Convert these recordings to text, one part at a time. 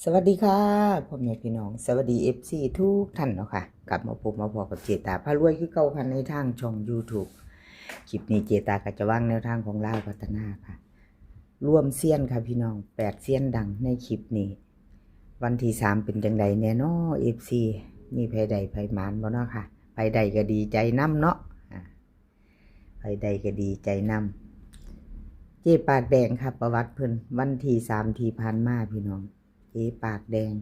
สวัสดีค่ะพ่อแม่พี่น้องสวัสดีFCทุกท่านเนาะค่ะกลับมาพบมาพอกับเจตาพารวยคือเก่าค่ะในทางช่อง YouTube คลิปนี้เจตาก็จะวางแนวทางของลาวพัฒนาค่ะร่วมเซียนค่ะพี่น้อง8เซียนดังในคลิปนี้วันที่3เป็นจังใดแน่นอ FC มีไผใดไผมานบ่เนาะค่ะไผใดก็ดีใจนำเนาะไผใดก็ดีใจนำเจปากแดงค่ะประวัติเพิ่นวันที่3ที่ผ่านมาพี่น้องปากแดง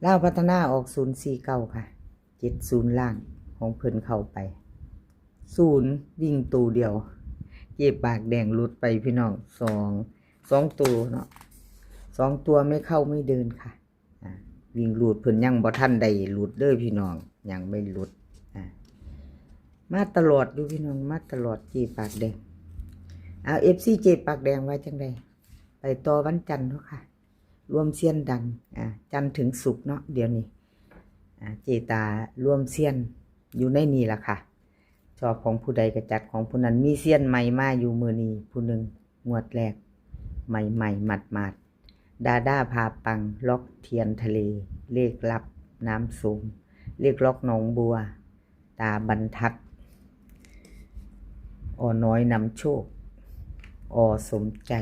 ลาวพัฒนาออก049ค่ะ70ล่างของเพิ่นเข้าไป0วิ่งตูเดียวปากแดงหลุดไปพี่น้อง2ตัวเนาะ2ตัวไม่เข้าไม่เดินค่ะวิ่งหลุดเพิ่นยังบ่ทันได้หลุดเด้อพี่น้องยังไม่หลุดมาตลอดดูพี่น้องมาตลอดปากแดงเอา FC ปากแดงไว้จังไดไปต่อวันจันทร์เนาะค่ะรวมเซียนดังจันทร์ถึงศุกร์เนาะเดี๋ยวนี้เจตารวมเซียนอยู่ในนี่ล่ะค่ะชอบของผู้ใดก็จัดของผู้นั้นมีเซียนใหม่มาอยู่มื้อนี้ผู้หนึ่งงวดแรกใหม่ๆหมัดดาด้าพาปังล็อกเทียนทะเลเลขลับน้ำสูงเลขล็อกหนองบัวตาบรรทัดอน้อยนำโชคสมใจ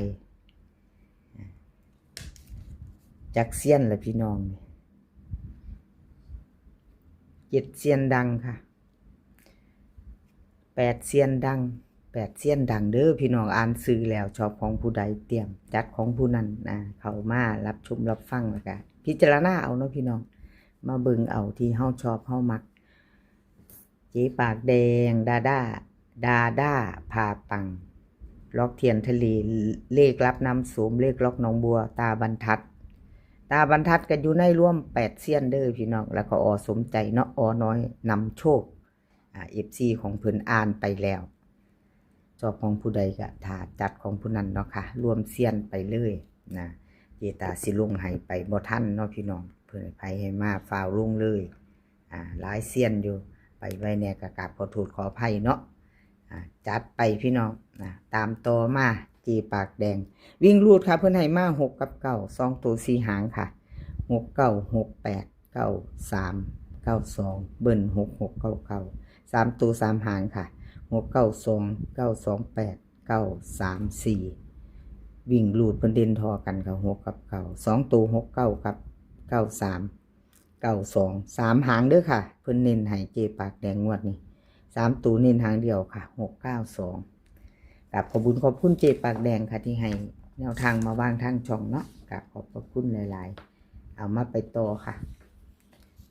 จักเซียนละพี่น้อง7เซียนดังค่ะ8เซียนดัง8เซียนดังเด้อพี่น้องอ่านซื้อแล้วชอบของผู้ใดเตรียมจัดของผู้นั้นเข้ามารับชมรับฟังแล้วก็พิจารณาเอาเนาะพี่น้องมาเบิ่งเอาที่เฮาชอบเฮามักปากแดงดาด้าพาปังล็อกเทียนทะเลเลขรับน้ำโสมเลขล็อกหนองบัวตาบรรทัดก็อยู่ในร่วม8เซียนเด้อพี่น้องแล้วก็สมใจเนาะน้อยนำโชคFC ของเพิ่นอ่านไปแล้วชอบของผู้ใดก็ถ้าจัดของผู้นั้นเนาะค่ะรวมเซียนไปเลยนะเจตาสิลงให้ไปบ่ทันเนาะพี่น้องเพิ่นให้ให้มาฟาวลงเลยหลายเซียนอยู่ไปไว้แน่ก็กราบขอโทษขออภัยเนาะจัดไปพี่น้องตามต่อมาปากแดงวิ่งรูดค่ะเพื่อนให้มา6กับ9 2ตัว4หางค่ะ6 9 6 8 9 3 9 2เบิ้ล6 6 9 9 3ตัว3หางค่ะ6 9 2 9 2 8 9 3 4วิ่งรูดเพิ่นเด่นทอกันค่ะ6กับ9 2ตัว6 9กับ9 3 9 2 3หางเด้อค่ะเพิ่นเน้นให้ปากแดงงวดนี้3ตัวเน้นหางเดียวค่ะ6 9 2กับขอบคุณปากแดงค่ะที่ให้แนวทางมาวางทางช่องเนาะกับขอบคุณหลายๆเอามาไปต่อค่ะ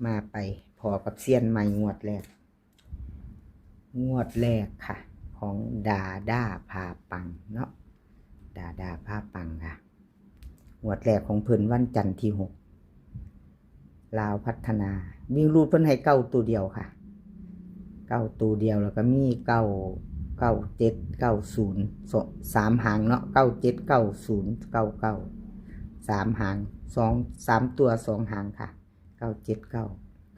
มาไปพอกับเซียนใหม่งวดแรกค่ะของดาด้าพาปังเนาะดาด้าพาปังค่ะงวดแรกของเพิ่นวันจันทร์ที่6ลาวพัฒนาวิ่งรูดเพิ่นให้9ตัวเดียวค่ะ9ตัวเดียวแล้วก็มี97 90 3หางเนาะ97 90 99 3หาง3ตัว2หางค่ะ97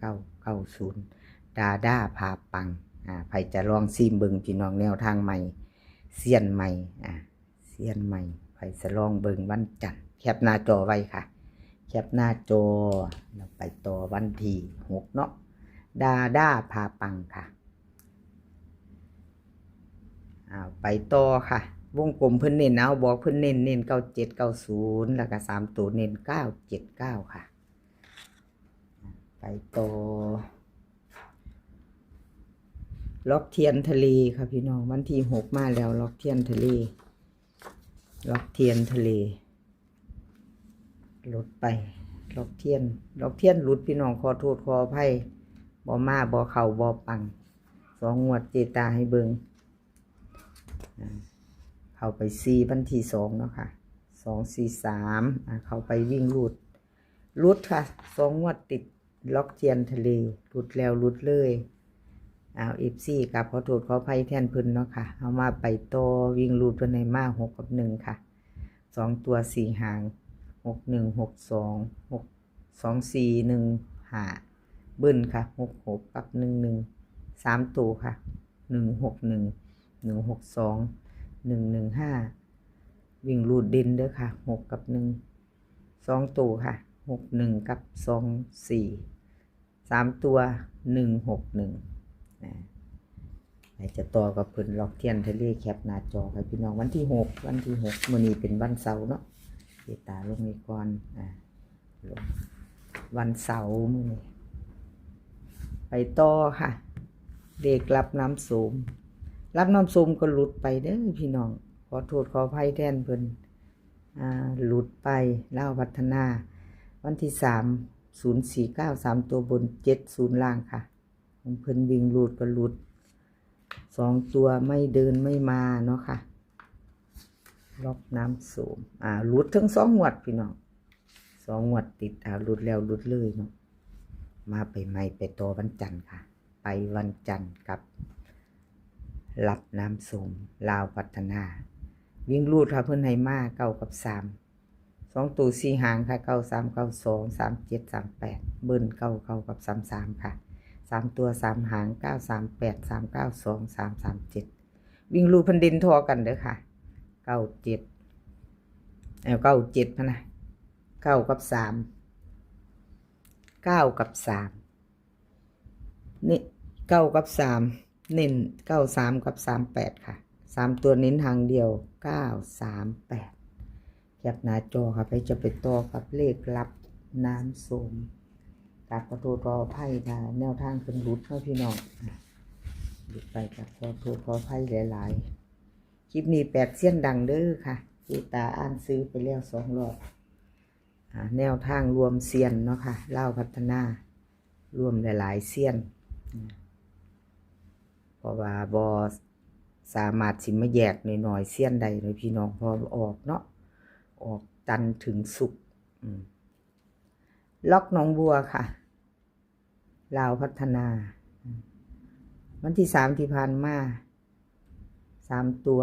99 90ดาด้าพาปังไผจะลองซิมเบิ่งพี่น้องแนวทางใหม่เซียนใหม่ไผจะลองเบิ่งวันจันทร์แคปหน้าจอไว้ค่ะแคปหน้าจอแล้วไปต่อวันที่6เนาะดาด้าพาปังค่ะไปต่อค่ะวงกลมเพิ่นเน้นเอาบอกเพิ่นเน้น97 90แล้วก็3ตัวเน้น979ค่ะไปต่อล็อกเทียนทะเลค่ะพี่น้องวันที่6มาแล้วล็อกเทียนทะเลลดไปล็อกเทียนหลุดพี่น้องขอโทษขออภัยบ่มาบ่เข้าบ่ปัง2งวดเจตาให้เบิ่งเข้าไป4วันที่2เนาะค่ะ2 4 3เข้าไปวิ่งรุดค่ะ2งวดติดล็อกเทียนทะเลรุดแล้วรุดเลยFC กับขอโทษขออภัยแทนเพิ่นเนาะค่ะเอามาไปต่อวิ่งรุดเพิ่นให้มา6กับ1ค่ะ2ตัว4หาง6 1 6 2 6 2 4 1 5เบิ้ลค่ะ6 6กับ1 1 3ตัวค่ะ1 6 1 1 6 2 1 1 5 วิ่งรูดดินเด้อค่ะ6กับ1 2ตัวค่ะ6 1กับ2 4 3ตัว1 6 1นะใครจะต่อกับเพิ่นล็อกเทียนทะเลแคปหน้าจอค่ะพี่น้องวันที่6มื้อนี้เป็นวันเสาร์เนาะเดี๋ยวตาลงนี้ก่อนลงวันเสาร์มื้อนี้ไปต่อค่ะเด็กรับน้ำส้มก็หลุดไปเด้อพี่น้องขอโทษขออภัยแทนเพิ่นหลุดไปเล่าพัฒนาวันที่3049 3ตัวบน70ล่างค่ะของเพิ่นวิ่งหลุดก็หลุด2ตัวไม่เดินไม่มาเนาะค่ะล็อกน้ำส้มหลุดทั้ง2งวดพี่น้อง2งวดติดหลุดแล้วหลุดเลยเนาะมาไปใหม่ไปต่อวันจันทร์ค่ะไปวันจันทร์กับรับน้ำส้มลาวพัฒนาวิ่งรูดค่ะเพื่อนให้มา9กับ3 2ตัว4หางค่ะ9 3 9 2 3 7 3 8เบิ้ล9กับ33ค่ะ3ตัว3หาง9 3 8 3 9 2 3 3 7วิ่งรูดพันดินทอกันเด้อค่ะ9 7พะนะ9กับ3 9กับ3นี่9กับ3เน้น93กับ38ค่ะ3ตัวเน้นทางเดียว938แคปหน้าจอค่ะไปจะไปต่อกับเลขลับน้ำส้มกราบขอโทษขออภัยค่ะแนวทางเป็นรุดเนาะพี่น้องหลุดไปกับขอโทษขออภัยหลายๆคลิปนี้8เสี้ยนดังเด้อค่ะปูตาอ่านซื้อไปแล้ว2 รอบแนวทางรวมเซียนเนาะค่ะเล่าพัฒนารวมหลายๆเซียนเพราะว่าบอสามารถสิมาแยกหน่อยๆเสี้ยนใดเลยพี่น้องพอออกเนาะออกจันทร์ถึงศุกร์ล็อกหนองบัวค่ะลาวพัฒนาวันที่3ที่ผ่านมา3ตัว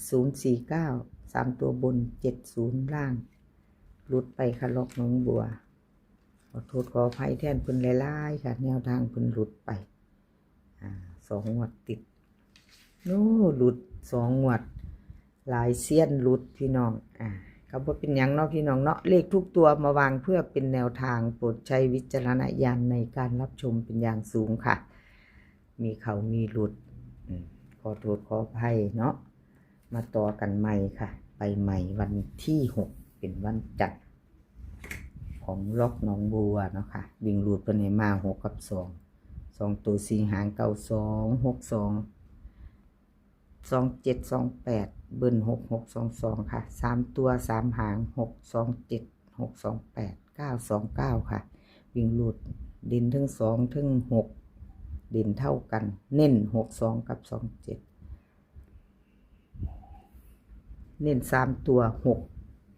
049 3ตัวบน70ล่างหลุดไปค่ะล็อกหนองบัวขอโทษขออภัยแทนเพิ่นหลายๆค่ะแนวทางเพิ่นหลุดไป2 งวดติดหลุด2 งวดหลายเสี้ยนหลุดพี่น้องก็บ่เป็นหยังเนาะพี่น้องเนาะเลขทุกตัวมาวางเพื่อเป็นแนวทางโปรดใช้วิจารณญาณในการรับชมเป็นอย่างสูงค่ะมีเขามีหลุดขอโทษขออภัยเนาะมาต่อกันใหม่ค่ะไปใหม่วันที่6เป็นวันจันทร์ของล็อกหนองบัวเนาะค่ะวิ่งหลุดไปในมา6กับ2ตัว4หาง9 2 6 2 2 7 2 8เบิ้ล6 6 2 2ค่ะ3ตัว3หาง6 2 7 6 2 8 9 2 9ค่ะวิ่งหลุดดินทั้ง2ทั้ง6ดินเท่ากันเน้น6 2กับ2 7เน้น3ตัว6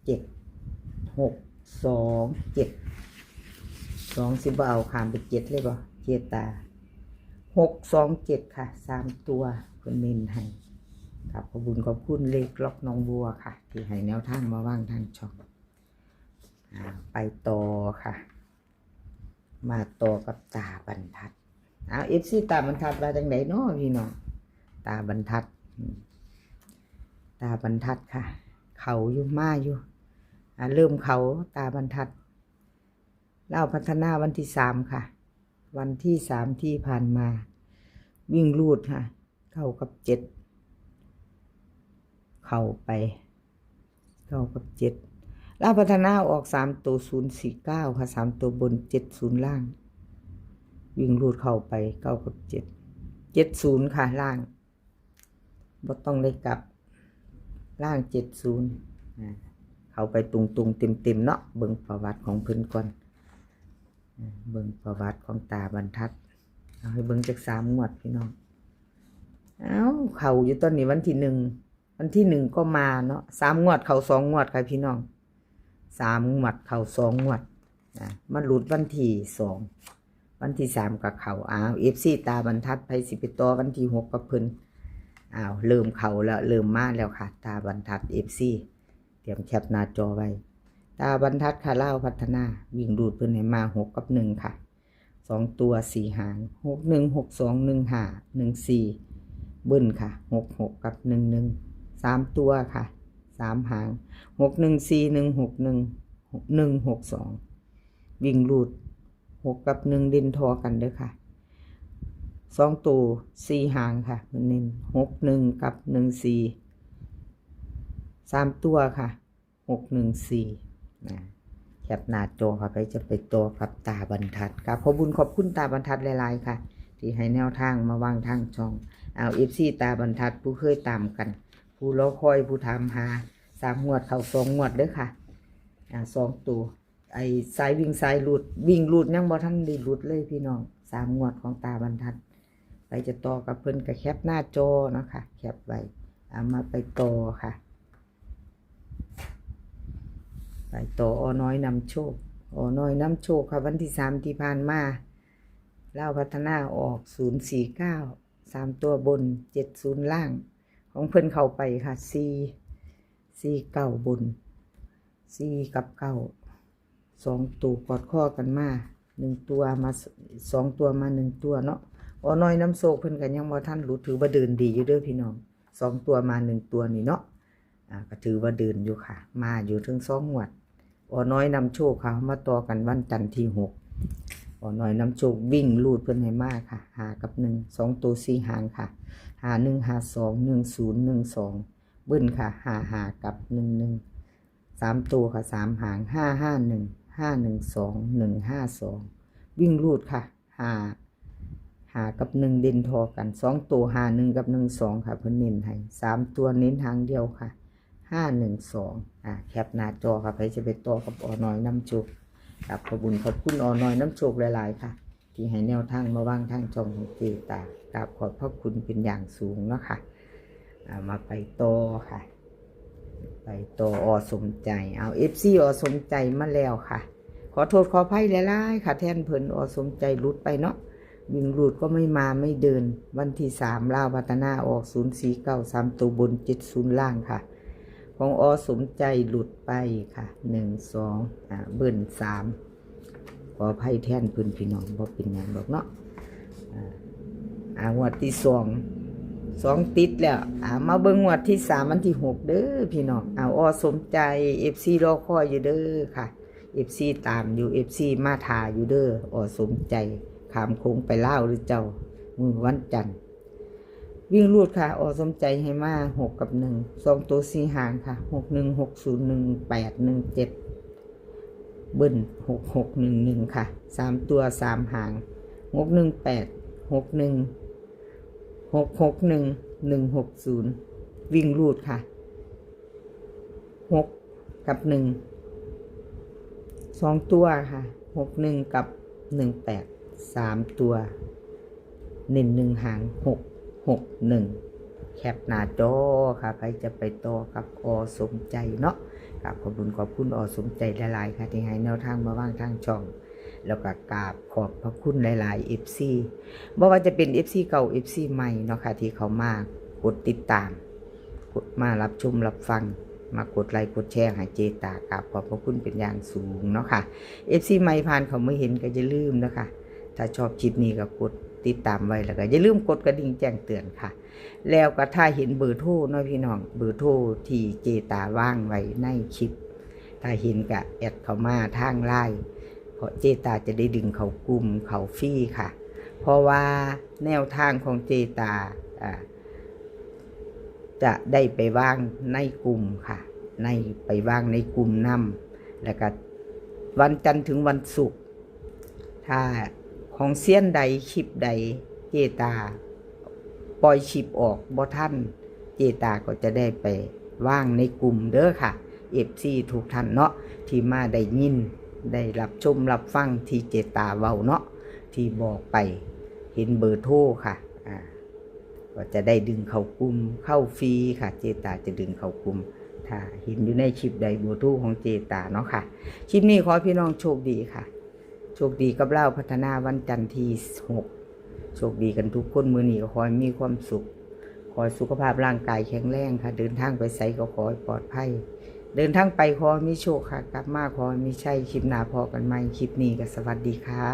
7 6 2 7 2สิบ่เอาข้ามไป7เลยบ่เจตา6 2 7ค่ะ3ตัวเพิ่นเน้นให้ครับขอบคุณขอบคุณเลขล็อกน้องบัวค่ะที่ให้แนวทางมาว่างทางช่องไปต่อค่ะมาต่อกับตาบรรทัดFC ตาบรรทัดว่าจังไดเนาะพี่น้องตาบรรทัดค่ะเขาอยู่มาอยู่เริ่มเขาตาบรรทัดเล่าพัฒนาวันที่3ค่ะวันที่3ที่ผ่านมาวิ่งรูดค่ะเข้ากับ7เข้าไปเข้ากับ7เล่าพัฒนาออก3ตัว049ค่ะ3ตัวบน70ล่างวิ่งรูดเข้าไปเข้ากับ70ค่ะล่างบ่ต้องได้กลับล่าง70เข้าไปตุงๆเต็มๆเนาะเบิ่งประวัติของเพิ่นก่อนเบิ่งประวัติของตาบรรทัดเอาให้เบิ่งจาก3 งวดพี่น้องเข้าอยู่ตอนนี้วันที่1ก็มาเนาะ3 งวดเข้า2 งวดค่ะพี่น้อง3 งวดเข้า2 งวดมาหลุดวันที่2วันที่3ก็เข้าFC ตาบรรทัดไปสิไปต่อวันที่6กับเพิ่นเริ่มเข้าแล้วเริ่มมาแล้วค่ะตาบรรทัด FC เตรียมแคปหน้าจอไว้ตาบรรทัดค่ะเล่าพัฒนาวิ่งดูดเพิ่นให้มา6กับ1ค่ะ2ตัว4หาง6 1 6 2 1 5 1 4เบิ้ลค่ะ6 6กับ1 1 3ตัวค่ะ 3 หาง61416162วิ่งรูด6กับ1เด่นทอกันเด้อค่ะ2ตัว4 หางค่ะเน้น61กับ14 3ตัวค่ะ614นะแคปหน้าจอค่ะไปจะไปตัวกับตาบรรทัดครับขอบคุณตาบรรทัดหลายๆค่ะที่ให้แนวทางมาวางทางช่องเอาFCตาบรรทัดผู้เคยตามกันผู้รอคอยผู้ถามหา3 งวดเข้า2 งวดเด้อค่ะ2ตัวไอ้สายวิ่งสายหลุดวิ่งหลุดยังบ่ทันได้หลุดเลยพี่น้อง3 งวดของตาบรรทัดไปจะต่อกับเพิ่นก็แคปหน้าจอเนาะค่ะแคปไว้เอามาไปต่อค่ะไปต่อน้อยนำโชคน้อยนำโชคค่ะวันที่3ที่ผ่านมาเล่าพัฒนาออก049 3ตัวบน70ล่างของเพิ่นเข้าไปค่ะ49บน4กับ9 2ตัวกอดข้อกันมา1ตัวมา2ตัวมา1ตัวเนาะน้อยน้ำโชคเพิ่นก็ยังบ่ทันหลุดถือว่าเดินดีอยู่เด้อพี่น้อง2ตัวมา1ตัวนี่เนาะก็ถือว่าเดินอยู่ค่ะมาอยู่ถึง2 งวดน้อยนำโชคค่ะมาต่อกันวันจันทร์ที่6น้อยนำโชควิ่งลูดเพิ่นให้มากค่ะ5กับ1 2ตัว4 หางค่ะ51 52 10 12เบิ้ลค่ะ55กับ11 3ตัวค่ะ3 หาง551 512 152วิ่งลูดค่ะ5กับ1เด่นทอกัน2ตัว51กับ12ค่ะเพิ่นเน้นให้3ตัวเน้นทางเดียวค่ะ512แคปหน้าจอค่ะไปจะไปต่อกับน้อยน้ำโชคครับขอบคุณน้อยน้ำโชคหลายๆค่ะที่ให้แนวทางมาวางทางช่องของเจตากราบขอบพระคุณเป็นอย่างสูงเนาะค่ะมาไปต่อค่ะไปต่อสมใจเอา FC สมใจมาแล้วค่ะขอโทษขออภัยหลายๆค่ะแทนเพิ่นสมใจหลุดไปเนาะวิ่งหลุดก็ไม่มาไม่เดินวันที่3ลาวพัฒนาออก049 3ตัวบน70ล่างค่ะของสมใจหลุดไปค่ะ1 2เบิ้ล3ขออภัยแทนเพิ่นพี่น้องบ่เป็นหยังดอกเนาะงวดที่2ติดแล้วมาเบิ่งงวดที่3วันที่6เด้อพี่น้องสมใจ FC รอคอยอยู่เด้อค่ะ FC ตามอยู่ FC มาทาอยู่เด้อสมใจขามโค้งไปลาวหรือเจ้ามื้อวันจันทร์วิ่งรูดค่ะสมใจให้มา6กับ1 2ตัว4 หางค่ะ61 60 18 17เบิ้ล6611ค่ะ3ตัว3 หาง618 61 661 160วิ่งรูดค่ะ6กับ1 2ตัวค่ะ61กับ18 3ตัวเน้น1 หาง661แคปหน้าจอค่ะใครจะไปต่อกับสมใจเนาะกับขอบคุณสมใจหลายๆค่ะที่ให้แนวทางมาวางทางช่องแล้วก็กราบขอบพระคุณหลายๆ FC บ่ว่าจะเป็น FC เก่า FC ใหม่เนาะค่ะที่เขามากดติดตามกดมารับชมรับฟังมากดไลค์กดแชร์ให้เจตากราบขอบพระคุณเป็นอย่างสูงเนาะค่ะ FC ใหม่ผ่านเขาไม่เห็นก็อย่าลืมนะคะถ้าชอบคลิปนี้ก็กดติดตามไว้แล้วก็อย่าลืมกดกระดิ่งแจ้งเตือนค่ะแล้วก็ถ้าเห็นเบอร์โทรเนาะพี่น้องเบอร์โทรที่เจตาว่างไว้ในคลิปถ้าเห็นก็แอดเข้ามาทางไลน์เพราะเจตาจะได้ดึงเขากลุ่มเขาฟรีค่ะเพราะว่าแนวทางของเจตาจะได้ไปว่างในกลุ่มค่ะไปว่างในกลุ่มนำแล้วก็วันจันทร์ถึงวันศุกร์ถ้าของเซียนใดคลิปใดเจตาปล่อยคลิปออกบ่ทันเจตาก็จะได้ไปว่างในกลุ่มเด้อค่ะ FC ทุกท่านเนาะที่มาได้ยินได้รับชมรับฟังที่เจตาเว้าเนาะที่บอกไปเห็นเบอร์โทรค่ะก็จะได้ดึงเข้ากลุ่มเข้าฟรีค่ะเจตาจะดึงเข้ากลุ่มถ้าเห็นอยู่ในคลิปใดเบอร์โทรของเจตาเนาะค่ะคลิปนี้ขอพี่น้องโชคดีค่ะโชคดีกับเราพัฒนาวันจันทร์ที่6โชคดีกันทุกคนมื้อนี้ก็ขอให้มีความสุขขอให้สุขภาพร่างกายแข็งแรงค่ะเดินทางไปไสก็ขอให้ปลอดภัยเดินทางไปขอให้มีโชคค่ะกลับมาขอให้มีชัยคลิปหน้าพอกันใหม่คลิปนี้ก็สวัสดีค่ะ